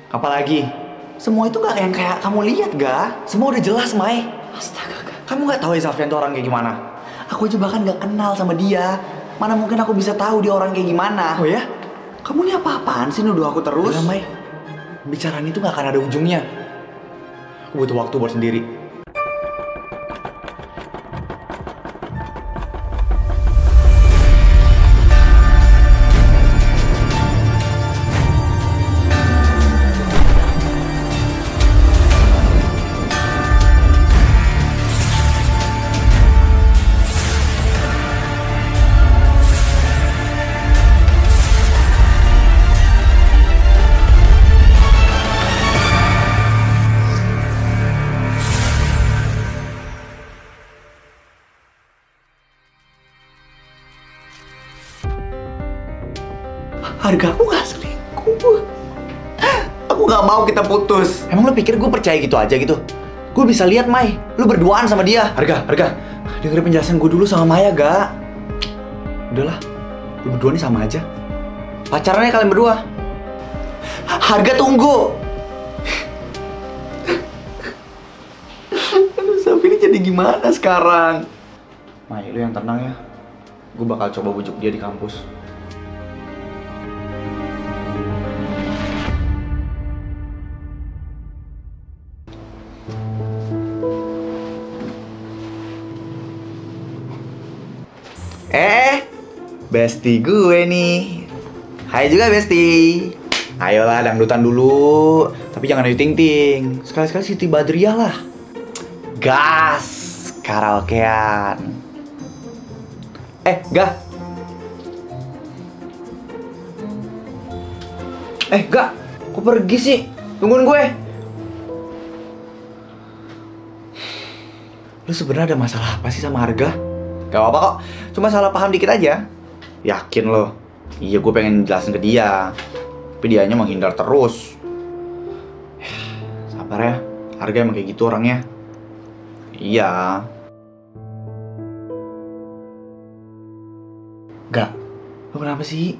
Apalagi? Semua itu gak yang kayak kamu lihat gak? Semua udah jelas, Mai. Astaga, Kak. Kamu gak tahu ya Safyan tuh orang kayak gimana? Aku aja bahkan gak kenal sama dia. Mana mungkin aku bisa tahu dia orang kayak gimana? Oh ya? Kamu ini apa-apaan sih nuduh aku terus? Udah, Mai. Bicaraan itu gak akan ada ujungnya. Aku butuh waktu buat sendiri. Harga aku gak selingkuh. Aku gak mau kita putus. Emang lo pikir gue percaya gitu aja gitu? Gue bisa lihat, Mai, lo berduaan sama dia. Harga, dengerin penjelasan gue dulu sama Maya, gak? Udahlah, lo berdua nih sama aja. Pacarannya kalian berdua. Harga, tunggu. Aduh, Safi ini jadi gimana sekarang? Mai, lo yang tenang ya. Gue bakal coba bujuk dia di kampus. Besti gue nih. Hai juga Besti. Ayolah dangdutan dulu. Tapi jangan Ayu Ting Ting. Sekali-sekali Siti Badriah lah. Gas karaokean. Gak. Gak. Kok pergi sih? Tungguin gue. Lu sebenarnya ada masalah apa sih sama Harga? Gak apa-apa kok. Cuma salah paham dikit aja. Yakin lo? Iya, gue pengen jelasin ke dia. Tapi dianya menghindar terus. Sabar ya. Harga emang kayak gitu orangnya. Iya. Gak. Lo kenapa sih?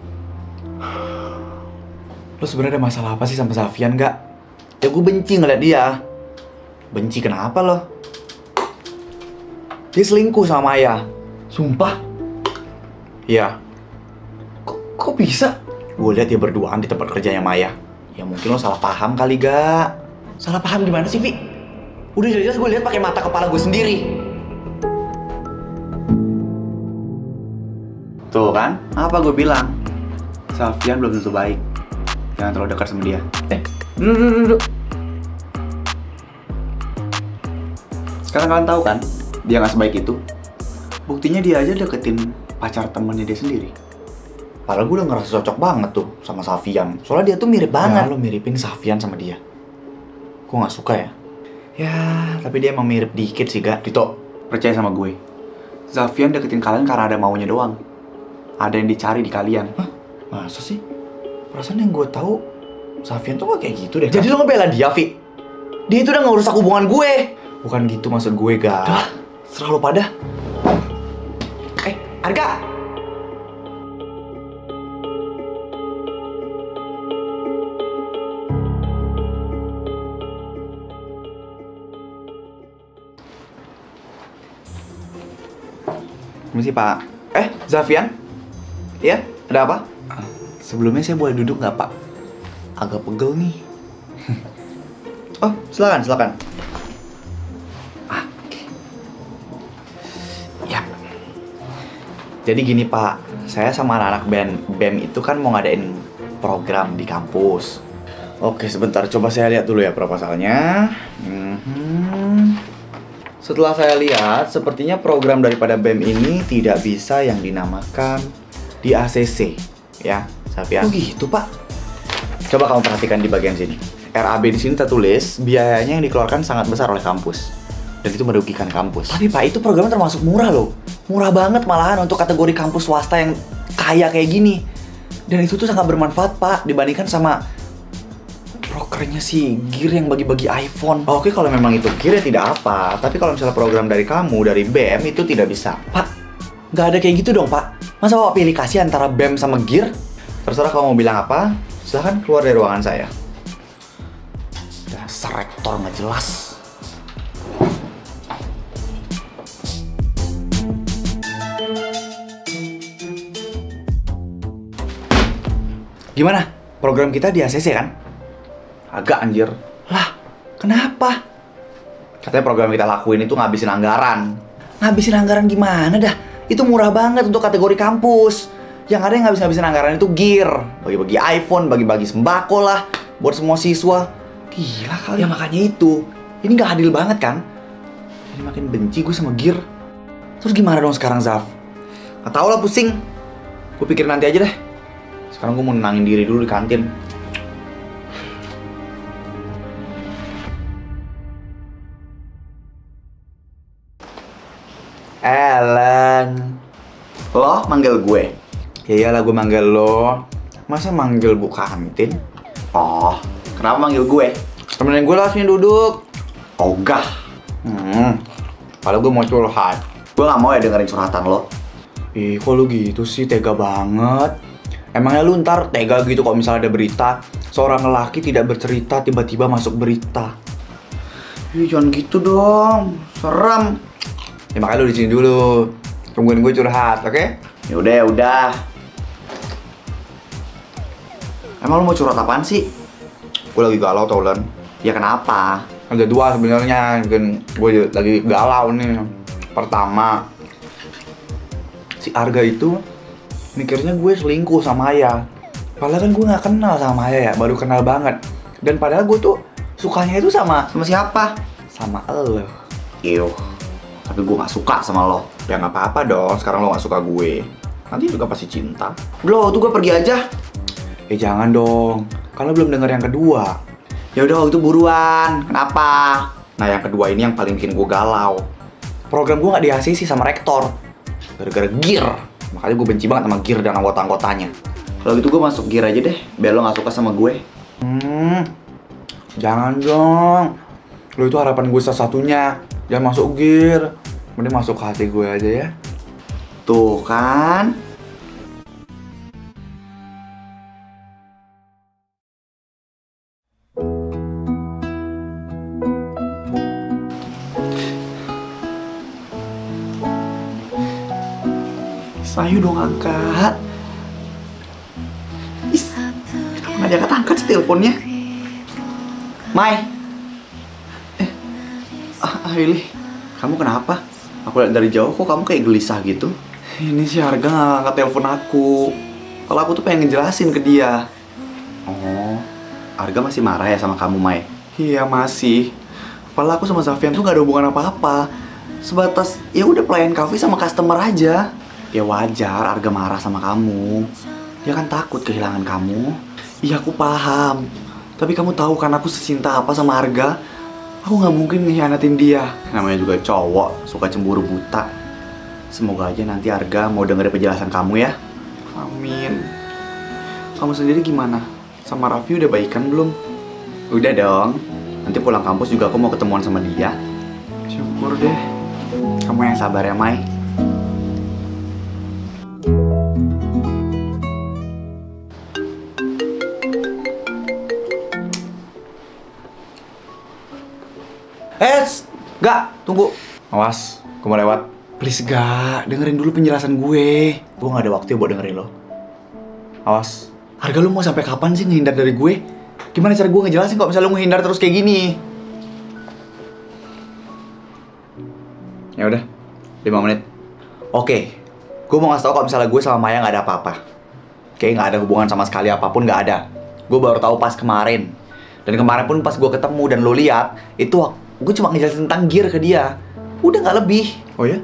Lo sebenarnya ada masalah apa sih sama Safyan, gak? Ya gue benci ngeliat dia. Benci kenapa lo? Dia selingkuh sama Maya. Sumpah? Iya. Kok bisa? Gue lihat dia berduaan di tempat kerjanya Maya. Ya mungkin lo salah paham kali, gak? Salah paham gimana sih, Vi? Udah jelas-jelas gue lihat pakai mata kepala gue sendiri. Tuh kan? Apa gue bilang? Safyan belum tentu baik. Jangan terlalu dekat sama dia. Duduk. Sekarang kalian tahu kan? Dia nggak sebaik itu. Buktinya dia aja deketin pacar temennya dia sendiri. Padahal gue udah ngerasa cocok banget tuh sama Safyan. Soalnya dia tuh mirip banget. Ya, lo miripin Safyan sama dia. Gue gak suka ya. Ya, tapi dia emang mirip dikit sih, gak? Tito, percaya sama gue. Safyan deketin kalian karena ada maunya doang. Ada yang dicari di kalian. Hah? Masa sih? Perasaan yang gue tahu Safyan tuh gak kayak gitu deh. Jadi lo ngebela dia, Vi? Dia itu udah ngerusak hubungan gue. Bukan gitu maksud gue, gak? Udah, serah lo pada. Harga! Permisi, Pak. Safyan? Iya? Ada apa? Sebelumnya saya boleh duduk nggak, Pak? Agak pegel nih. Oh, silakan. Oke. Ya. Jadi gini, Pak. Saya sama anak-anak band BEM itu kan mau ngadain program di kampus. Oke, sebentar. Coba saya lihat dulu ya proposalnya. Setelah saya lihat, sepertinya program daripada BEM ini tidak bisa yang dinamakan di ACC, ya, Safyan. Oh gitu, Pak. Coba kamu perhatikan di bagian sini. RAB di sini tertulis biayanya yang dikeluarkan sangat besar oleh kampus, dan itu merugikan kampus. Tapi Pak, itu programnya termasuk murah loh. Murah banget malahan untuk kategori kampus swasta yang kaya kayak gini. Dan itu tuh sangat bermanfaat, Pak, dibandingkan sama brokernya si Gear yang bagi-bagi iPhone. Oke, kalau memang itu Gear ya tidak apa. Tapi kalau misalnya program dari kamu, dari BEM, itu tidak bisa. Pak, nggak ada kayak gitu dong, Pak. Masa Bapak pilih kasih antara BEM sama Gear? Terserah kamu mau bilang apa, silahkan keluar dari ruangan saya. kotor nggak jelas. Gimana? Program kita di ACC kan? Agak anjir. Lah, kenapa? Katanya program kita lakuin itu ngabisin anggaran. Ngabisin anggaran gimana dah? Itu murah banget untuk kategori kampus. Yang ada yang ngabisin anggaran itu gear. Bagi-bagi iPhone, bagi-bagi sembako lah. Buat semua siswa. Gila kali. Ya makanya itu. Ini nggak adil banget kan? Jadi makin benci gue sama gear. Terus gimana dong sekarang, Zaf? Gak tau lah, pusing. Gue pikir nanti aja deh. Sekarang gue mau nenangin diri dulu di kantin. Ellen. Lo manggil gue? Ya iyalah gue manggil lo. Masa manggil bu kantin? Oh, kenapa manggil gue? Temenin gue lah sini duduk. Ogah. Padahal gue mau curhat. Gue gak mau ya dengerin curhatan lo. Ih, kok lu gitu sih? Tega banget. Emangnya lu ntar tega gitu kalau misalnya ada berita seorang lelaki tidak bercerita tiba-tiba masuk berita? Ih, jangan gitu dong. Serem. Ya makanya lu di sini dulu. Tungguin gue curhat, oke? Yaudah, ya udah. Emang lu mau curhat apaan sih? Gue lagi galau tau, Len. Ya kenapa? Ada dua sebenarnya. Gue lagi galau nih. Pertama, si Arga itu mikirnya gue selingkuh sama Maya. Padahal kan gue gak kenal sama Maya ya, baru kenal banget. Dan padahal gue tuh sukanya itu sama siapa? Sama lo. Eww. Tapi gue gak suka sama lo. Ya gak apa-apa dong, sekarang lo gak suka gue. Nanti juga pasti cinta. Lo tuh gue pergi aja. Jangan dong, kan lo belum denger yang kedua. Ya udah itu buruan. Kenapa? Nah yang kedua ini yang paling bikin gue galau. Program gue gak di-ACC sama rektor. Gara-gara gear. Makanya gue benci banget sama gear dan anggota-anggotanya. Kalau gitu gue masuk gear aja deh, biar lo gak suka sama gue. Jangan dong. Lo itu harapan gue satu-satunya. Jangan masuk gear. Mending masuk ke hati gue aja ya. Tuh kan. Ayo dong angkat. Kenapa nggak diangkat-angkat sih teleponnya? Mai. Aili, kamu kenapa? Aku lihat dari jauh kok kamu kayak gelisah gitu. Ini si Arga nggak angkat telepon aku. Kalau aku tuh pengen ngejelasin ke dia. Oh, Arga masih marah ya sama kamu, Mai? Iya masih. Padahal aku sama Zafian tuh gak ada hubungan apa-apa. Sebatas ya udah pelayan kafe sama customer aja. Ya wajar Arga marah sama kamu. Dia kan takut kehilangan kamu. Iya aku paham. Tapi kamu tahu kan aku secinta apa sama Arga. Aku gak mungkin ngehianatin dia. Namanya juga cowok, suka cemburu buta. Semoga aja nanti Arga mau dengerin penjelasan kamu ya. Amin. Kamu sendiri gimana? Sama Raffi udah baikan belum? Udah dong. Nanti pulang kampus juga aku mau ketemuan sama dia. Syukur deh. Kamu yang sabar ya, Mai. Gak, tunggu. Awas, gue mau lewat. Please gak, dengerin dulu penjelasan gue. Gue gak ada waktu buat dengerin lo. Awas. Harga lo mau sampai kapan sih ngehindar dari gue? Gimana cara gue ngejelasin kok misalnya lo ngehindar terus kayak gini? Ya udah, 5 menit. Oke, gue mau ngasih tau kalau misalnya gue sama Maya gak ada apa-apa. Kayak gak ada hubungan sama sekali apapun, gak ada. Gue baru tahu pas kemarin. Dan kemarin pun pas gue ketemu dan lo lihat, itu gue cuma ngejelasin tentang gear ke dia. Udah gak lebih. Oh ya?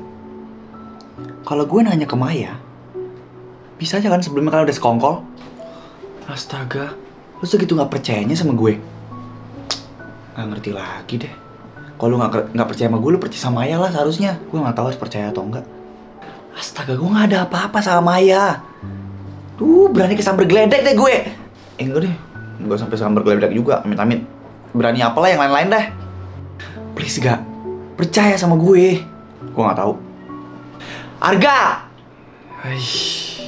Kalau gue nanya ke Maya, bisa aja kan sebelumnya kan udah sekongkol? Astaga, lu segitu gak percayanya sama gue? Gak ngerti lagi deh. Kalau lu gak percaya sama gue, lu percaya sama Maya lah seharusnya. Gue gak tahu harus percaya atau enggak. Astaga, gue gak ada apa-apa sama Maya. Tuh, berani kesambar geledek deh gue. Enggak deh, gak sampai sambar geledek juga, amit-amit. Berani apalah yang lain-lain deh. Please gak, percaya sama gue. Gue gak tahu. Arga! Aish.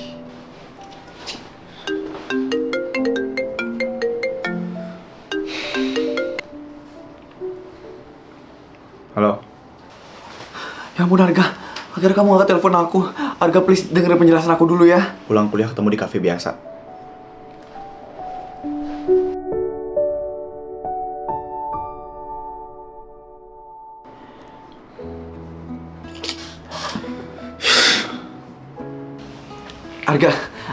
Halo? Ya ampun Arga, agar kamu angkat telepon aku. Arga please dengerin penjelasan aku dulu ya. Pulang kuliah ketemu di kafe biasa.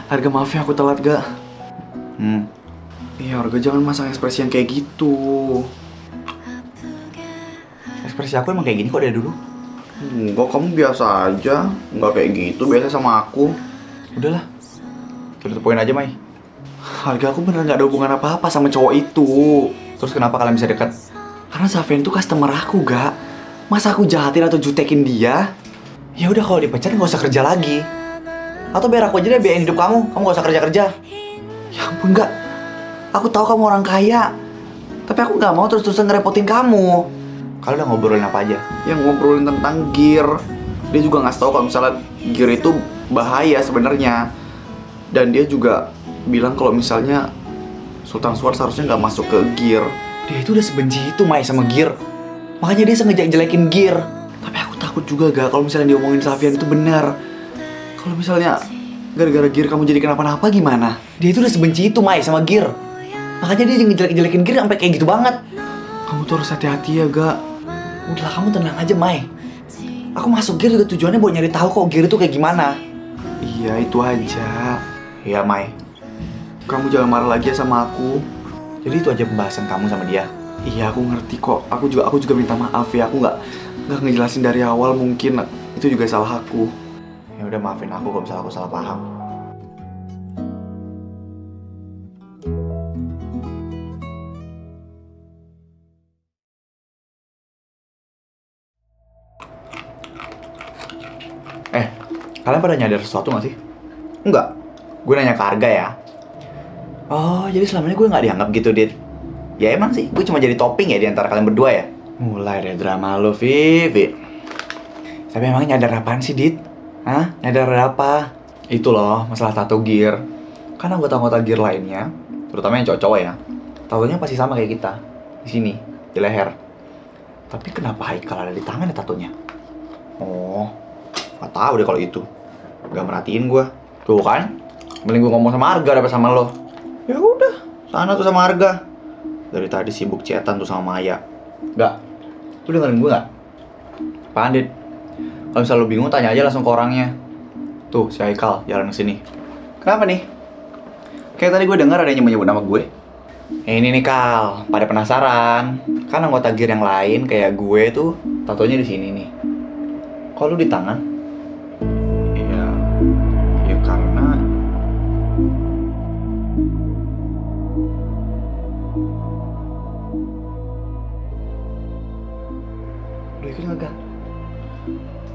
Arga maaf ya aku telat gak? Iya Arga jangan masang ekspresi yang kayak gitu. Ekspresi aku emang kayak gini kok dari dulu. Enggak, kamu biasa aja. Enggak kayak gitu, biasa sama aku. Udahlah, kita poin aja Mai. Arga, aku beneran gak ada hubungan apa-apa sama cowok itu. Terus kenapa kalian bisa dekat? Karena Safian itu customer aku gak. Masa aku jahatin atau jutekin dia? Ya udah kalau dipecat nggak usah kerja lagi. Atau biar aku aja deh biayain hidup kamu nggak usah kerja. Ya ampun gak. Aku tahu kamu orang kaya. Tapi aku gak mau terus-terusan ngerepotin kamu. Kalau udah ngobrolin apa aja? Yang ngobrolin tentang gear. Dia juga ngasih tahu kalau misalnya gear itu bahaya sebenarnya. Dan dia juga bilang kalau misalnya Sultan Suar seharusnya nggak masuk ke gear. Dia itu udah sebenci itu Mai sama gear. Makanya dia sengaja jelekin gear. Tapi aku takut juga gak kalau misalnya dia omongin Safian itu benar. Kalau misalnya gara-gara gear kamu jadi kenapa-napa gimana? Dia itu udah sebenci itu Mai sama gear. Makanya dia ngejelek-jelekin gear sampai kayak gitu banget. Kamu tuh harus hati-hati ya gak. Udahlah kamu tenang aja Mai. Aku masuk gear juga tujuannya buat nyari tahu kok gear itu kayak gimana. Iya itu aja. Iya Mai. Kamu jangan marah lagi ya sama aku. Jadi itu aja pembahasan kamu sama dia. Iya aku ngerti kok. Aku juga minta maaf ya. Aku nggak ngejelasin dari awal, mungkin itu juga salah aku. Ya udah maafin aku kalau misalnya aku salah paham. Kalian pada nyadar sesuatu gak sih? Enggak. Gue nanya ke Arga ya. Oh, jadi selama ini gue gak dianggap gitu, Dit? Ya emang sih, gue cuma jadi topping ya di antara kalian berdua ya? Mulai deh drama lo, Vivi. Tapi emangnya nyadar apaan sih, Dit? Hah? Nyadar apa? Itu loh, masalah tato gear. Kan anggota-anggota gear lainnya, terutama yang cowok-cowok ya, tatonya pasti sama kayak kita. Di sini, di leher. Tapi kenapa Haikal ada di tangan ya tatonya? Oh, gak tahu deh kalau itu. Gak merhatiin gue. Tuh kan, mending gue ngomong sama Arga daripada sama lo. Ya udah, sana tuh sama Arga. Dari tadi sibuk chatan tuh sama Maya. Gak, lu dengerin gue gak? Apaan, Dit? Kalau misalnya lu bingung, tanya aja langsung ke orangnya. Tuh, si Haikal jalan ke sini. Kenapa nih? Kayak tadi gue dengar ada yang nyebut nama gue. Ini nih Kal, pada penasaran? Kan anggota gear yang lain kayak gue tuh tatonya di sini nih. Kok lu di tangan? Ya karena lu ikut nggak?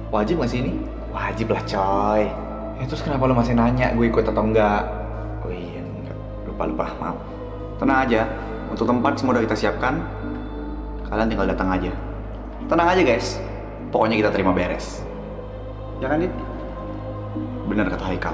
Wajib nggak sih ini? Wajib lah coy. Ya terus kenapa lu masih nanya gue ikut atau enggak? Oh iya enggak, lupa maaf. Tenang aja, untuk tempat semua udah kita siapkan. Kalian tinggal datang aja. Tenang aja guys, pokoknya kita terima beres. Ya kan, Dit? Bener kata Haikal.